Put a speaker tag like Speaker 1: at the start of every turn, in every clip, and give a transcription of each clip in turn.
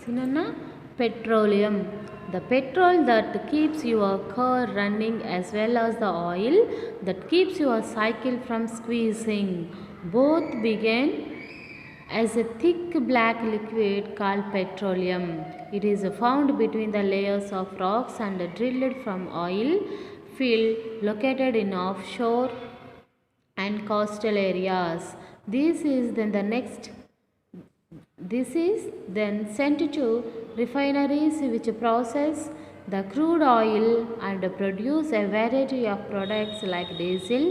Speaker 1: Sinana, petroleum. The petrol that keeps your car running as well as the oil that keeps your cycle from squeezing. Both began as a thick black liquid called petroleum. It is found between the layers of rocks and drilled from oil field located in offshore and coastal areas. This is then sent to refineries which process the crude oil and produce a variety of products like diesel,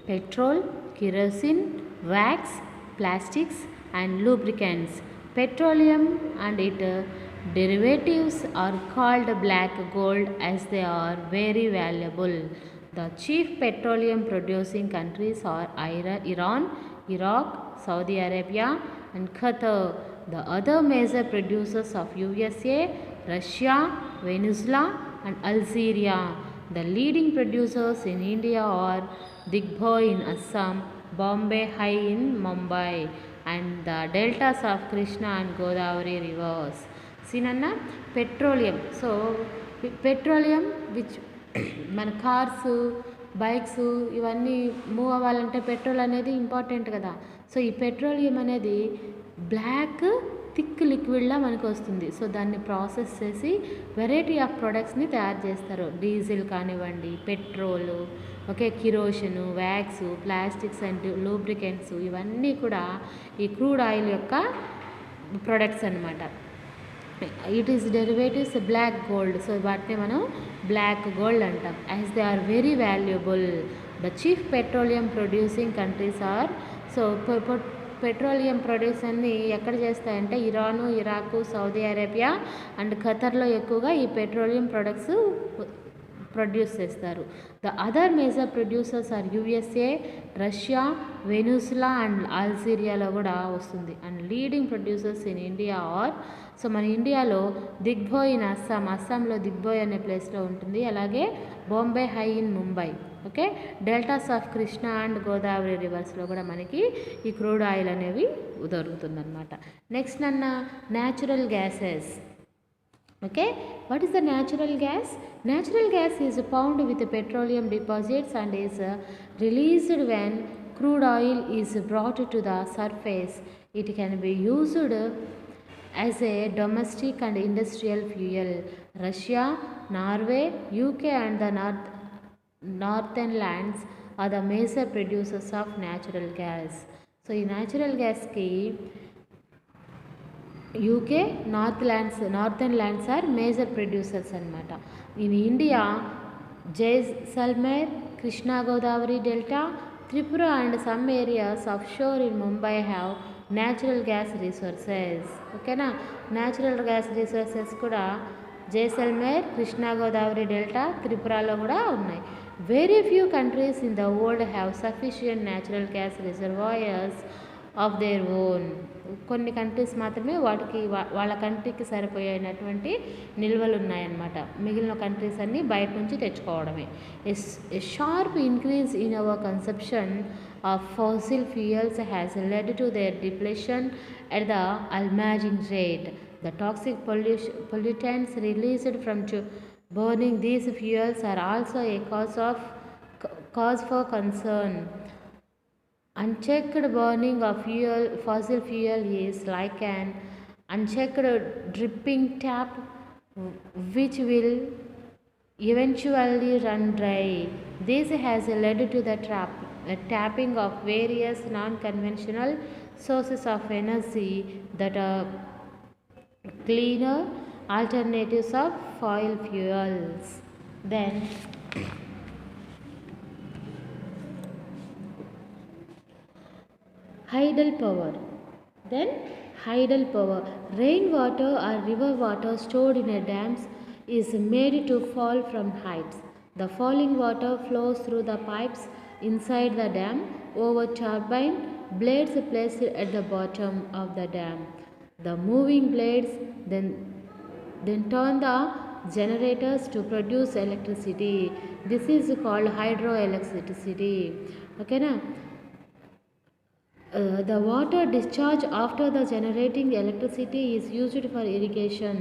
Speaker 1: petrol, kerosene, wax, plastics and lubricants. Petroleum and its derivatives are called black gold as they are very valuable. The chief petroleum producing countries are Iran, Iraq, Saudi Arabia and Qatar. The other major producers of USA, Russia, Venezuela and Algeria. The leading producers in India are Digboi in Assam, Bombay High in Mumbai and the deltas of Krishna and Godavari rivers. Sinanna, petroleum. So, petroleum which మన cars bikes ఇవన్నీ move అవ్వాలంటే petrol అనేది important కదా. So ఈ petroleum అనేది black thick లిక్విడ్లా మనకు వస్తుంది. So దాన్ని ప్రాసెస్ చేసి వెరైటీ ఆఫ్ ప్రొడక్ట్స్ని తయారు చేస్తారు. డీజిల్ కానివ్వండి, petrol, okay, kerosene, wax, plastics and lubricants ఇవన్నీ కూడా ఈ క్రూడ్ ఆయిల్ యొక్క ప్రొడక్ట్స్ అన్నమాట. It is derivatives black gold. So వాటిని మనం బ్లాక్ గోల్డ్ అంటాం. As they are very valuable. The chief petroleum producing countries are. So petroleum ప్రొడ్యూసర్ని ఎక్కడ చేస్తాయంటే Iran, Iraq, Saudi Arabia and ఖతర్లో ఎక్కువగా ఈ పెట్రోలియం ప్రొడక్ట్స్ ప్రొడ్యూస్ చేస్తారు. The other major producers are USA, Russia, Venezuela and అల్జీరియాలో కూడా వస్తుంది. And leading producers in India are. So మన ఇండియాలో దిగ్బోయ్ ఇన్ అస్సాంలో దిగ్బోయ్ అనే ప్లేస్లో ఉంటుంది. అలాగే Bombay High in Mumbai. Okay, deltas of Krishna and Godavari రివర్స్లో కూడా మనకి ఈ క్రూడ్ ఆయిల్ అనేవి దొరుకుతుందన్నమాట. Next natural gases. Okay, what is the natural gas? Natural gas is found with petroleum deposits and is released when crude oil is brought to the surface. It can be used as a domestic and industrial fuel. Russia, Norway, UK and the northern lands are the major producers of natural gas. So, in natural gas ki UK, northern lands are major producers అనమాట. In India Jaisalmer, Krishna Godavari delta, Tripura and some areas off shore in Mumbai have natural gas resources. ఓకేనా, natural gas resources కూడా Jaisalmer, Krishna Godavari delta, త్రిపురలో కూడా ఉన్నాయి. Very few countries in the world have sufficient natural gas reservoirs of their own. కొన్ని countries మాత్రమే వాటికి వాళ్ళ కంట్రీకి సరిపోయేటటువంటి నిల్వలు ఉన్నాయన్నమాట. మిగిలిన కంట్రీస్ అన్నీ బయట నుంచి తెచ్చుకోవడమే. A sharp increase in our consumption of fossil fuels has led to their depletion at the alarming rate. The toxic pollutants released from burning these fuels are also a cause for concern. Unchecked burning of fossil fuel is like an unchecked dripping tap which will eventually run dry. This has led to the tapping of various non-conventional sources of energy that are cleaner alternatives of fossil fuels. Then Hydel power. Hydel power. Rainwater or river water stored in a dams is made to fall from heights. The falling water flows through the pipes inside the dam over turbine blades placed at the bottom of the dam. The moving blades then turn the generators to produce electricity. This is called hydroelectricity. Okay na? The water discharge after the generating electricity is used for irrigation.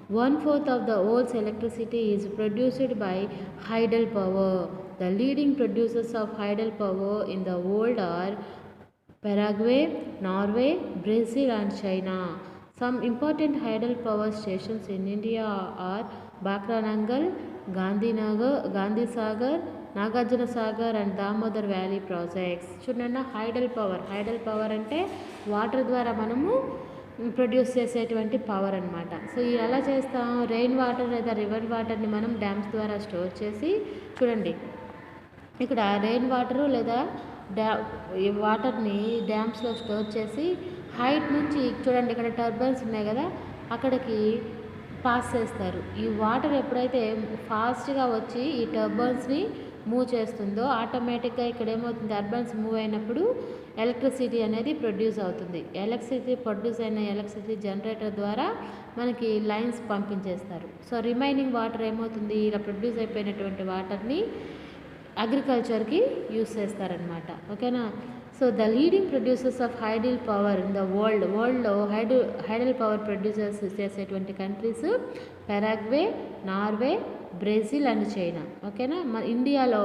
Speaker 1: One fourth of the world's electricity is produced by hydel power. The leading producers of hydel power in the world are Paraguay, Norway, Brazil, and China. Some important hydel power stations in India are Bakranangal, Gandhi Sagar, Nagarjuna Sagar, and Damodar Valley projects. చూడండి hydel power అంటే water ద్వారా మనము produce చేసేటువంటి power అనమాట. So ఇది ఎలా చేస్తాం, rain water లేదా రివర్ వాటర్ని మనం డ్యామ్స్ ద్వారా స్టోర్ చేసి, చూడండి ఇక్కడ రెయిన్ వాటరు లేదా ఈ వాటర్ని డ్యామ్స్లో స్టోర్ చేసి హైట్ నుంచి, చూడండి ఇక్కడ టర్బైన్స్ ఉన్నాయి కదా, అక్కడికి పాస్ చేస్తారు. ఈ వాటర్ ఎప్పుడైతే ఫాస్ట్గా వచ్చి ఈ టర్బైన్స్ని మూవ్ చేస్తుందో ఆటోమేటిక్గా ఇక్కడ ఏమవుతుంది, టర్బైన్స్ మూవ్ అయినప్పుడు ఎలక్ట్రిసిటీ అనేది ప్రొడ్యూస్ అవుతుంది. ప్రొడ్యూస్ అయిన ఎలక్ట్రిసిటీ జనరేటర్ ద్వారా మనకి లైన్స్ పంపించేస్తారు. సో రిమైనింగ్ వాటర్ ఏమవుతుంది, ఇలా ప్రొడ్యూస్ అయిపోయినటువంటి వాటర్ని అగ్రికల్చర్కి యూస్ చేస్తారనమాట. ఓకేనా. So the leading producers of hydel power in the వరల్డ్లో హైడల్ పవర్ ప్రొడ్యూసర్స్ చేసేటువంటి countries Paraguay, Norway, Brazil and China. ఓకేనా. మన ఇండియాలో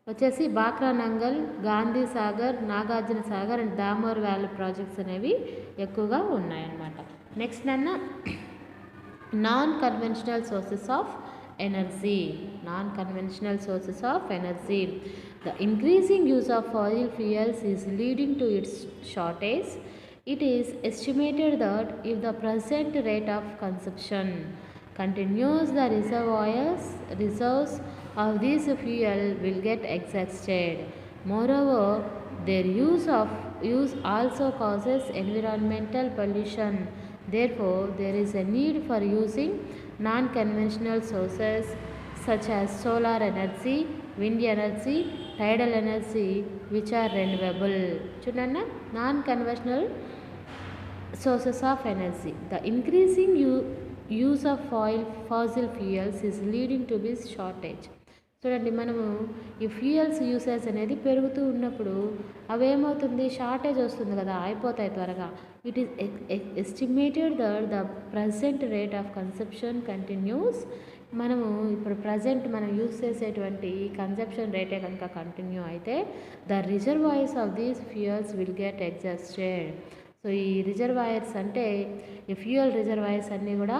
Speaker 1: వచ్చేసి Bhakra Nangal, Gandhi Sagar, Nagarjuna Sagar and Damodar valley projects అనేవి ఎక్కువగా ఉన్నాయన్నమాట. Next non conventional sources of energy. Non-conventional sources of energy. The increasing use of fossil fuels is leading to its shortage. It is estimated that if the present rate of consumption continues, the reserves of this fuel will get exhausted. Moreover, their use also causes environmental pollution. Therefore, there is a need for using non-conventional sources such as solar energy, wind energy, tidal energy, which are renewable. చూడండి, non-conventional sources of energy. The increasing use of fossil fuels is leading to this shortage. చూడండి, మనము ఈ fuels usage అనేది పెరుగుతూ ఉన్నప్పుడు అవేమవుతుంది, shortage వస్తుంది కదా, అయిపోతాయి త్వరగా. It is estimated that the present rate of consumption continuous. మనము ఇప్పుడు ప్రజెంట్ మనం యూస్ చేసేటువంటి కన్సంప్షన్ రేటే కనుక కంటిన్యూ అయితే the reservoirs of these fuels will get exhausted. So ఈ రిజర్వాయర్స్ అంటే ఈ ఫ్యూయల్ రిజర్వాయర్స్ అన్నీ కూడా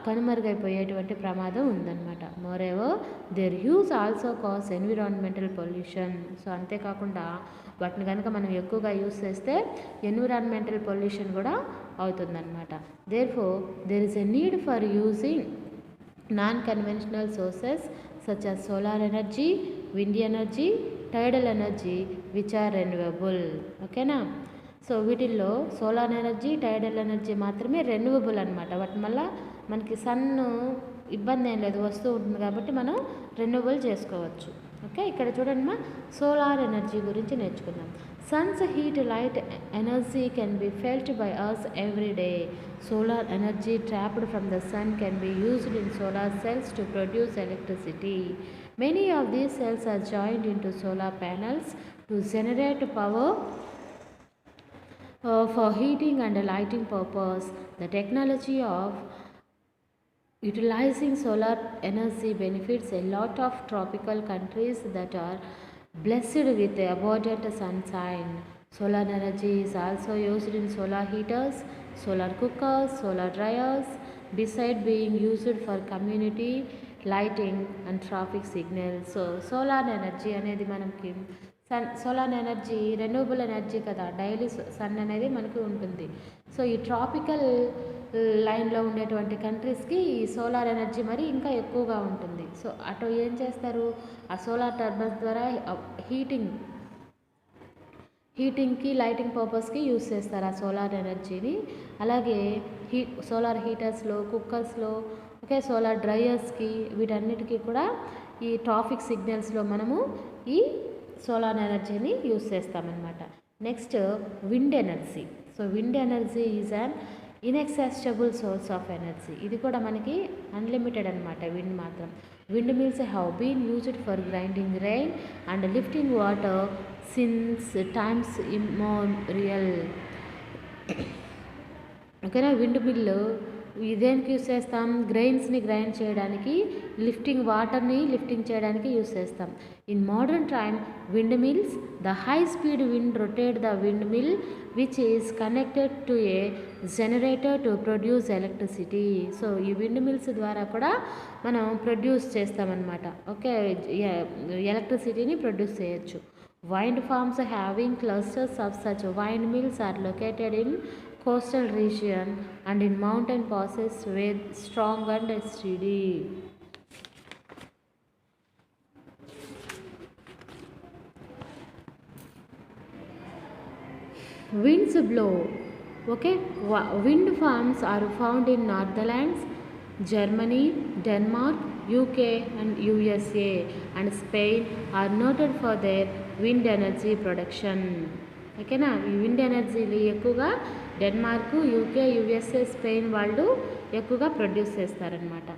Speaker 1: కనుమరుగైపోయేటువంటి ప్రమాదం ఉందన్నమాట. Moreover their use also cause environmental pollution. So అంతేకాకుండా వాటిని కనుక మనం ఎక్కువగా యూజ్ చేస్తే ఎన్విరాన్మెంటల్ పొల్యూషన్ కూడా అవుతుందన్నమాట. Therefore there is a need for using non conventional sources such as solar energy, wind energy, tidal energy which are renewable. ఓకేనా. So వీటిల్లో సోలార్ ఎనర్జీ, టైడల్ ఎనర్జీ మాత్రమే రెన్యూవబుల్ అనమాట. వాటి వల్ల మనకి సన్ ఇబ్బంది ఏం లేదు, వస్తూ ఉంటుంది కాబట్టి మనం రెన్యూవబుల్ చేసుకోవచ్చు. ఓకే, ఇక్కడ చూడండి సోలార్ ఎనర్జీ గురించి నేర్చుకుందాం. Sun's heat light energy can be felt by us every day. Solar energy trapped from the sun can be used in solar cells to produce electricity. Many of these cells are joined into solar panels to generate power for heating and lighting purpose. The technology of utilizing solar energy benefits a lot of tropical countries that are blessed with abundant sunshine. Solar energy is also used in solar heaters, solar cookers, solar dryers, beside being used for community lighting and traffic signals. So solar energy అనేది మనకి solar energy renewable energy కదా, daily sun అనేది మనకి ఉంటుంది. So ఈ tropical లైన్లో ఉండేటువంటి కంట్రీస్కి ఈ సోలార్ ఎనర్జీ మరి ఇంకా ఎక్కువగా ఉంటుంది. సో అటు ఏం చేస్తారు, ఆ సోలార్ టర్బైన్స్ ద్వారా హీటింగ్కి లైటింగ్ పర్పస్కి యూస్ చేస్తారు ఆ సోలార్ ఎనర్జీని. అలాగే సోలార్ హీటర్స్లో, కుక్కర్స్లో, ఓకే, సోలార్ డ్రైయర్స్కి, వీటన్నిటికీ కూడా ఈ ట్రాఫిక్ సిగ్నల్స్లో మనము ఈ సోలార్ ఎనర్జీని యూస్ చేస్తామన్నమాట. Next wind energy. So wind energy is an inexhaustible source of energy. ఇది కూడా మనకి అన్లిమిటెడ్ అనమాట విండ్ మాత్రం. Windmills have been used for grinding rain and lifting water since times immemorial. ఓకేనా. విండ్ మిల్లు దేనికి use చేస్తాం? గ్రెయిన్స్ని గ్రైండ్ చేయడానికి, లిఫ్టింగ్ చేయడానికి యూస్ చేస్తాం. In modern time wind mills, the high speed wind rotate the wind mill which is connected to a generator to produce electricity. So ఈ wind mills ద్వారా కూడా మనం ప్రొడ్యూస్ చేస్తామన్నమాట. ఓకే, ఎలక్ట్రిసిటీని ప్రొడ్యూస్ చేయొచ్చు. Wind farms having clusters of such windmills are located in coastal region and in mountain passes with strong and steady. Winds blow. Okay, wind farms are found in Netherlands, Germany, Denmark, UK and USA and Spain are noted for their wind energy production. ఓకేనా. ఈ wind ఎనర్జీని ఎక్కువగా Denmark, UK, USA, Spain వాళ్ళు ఎక్కువగా produce చేస్తారనమాట.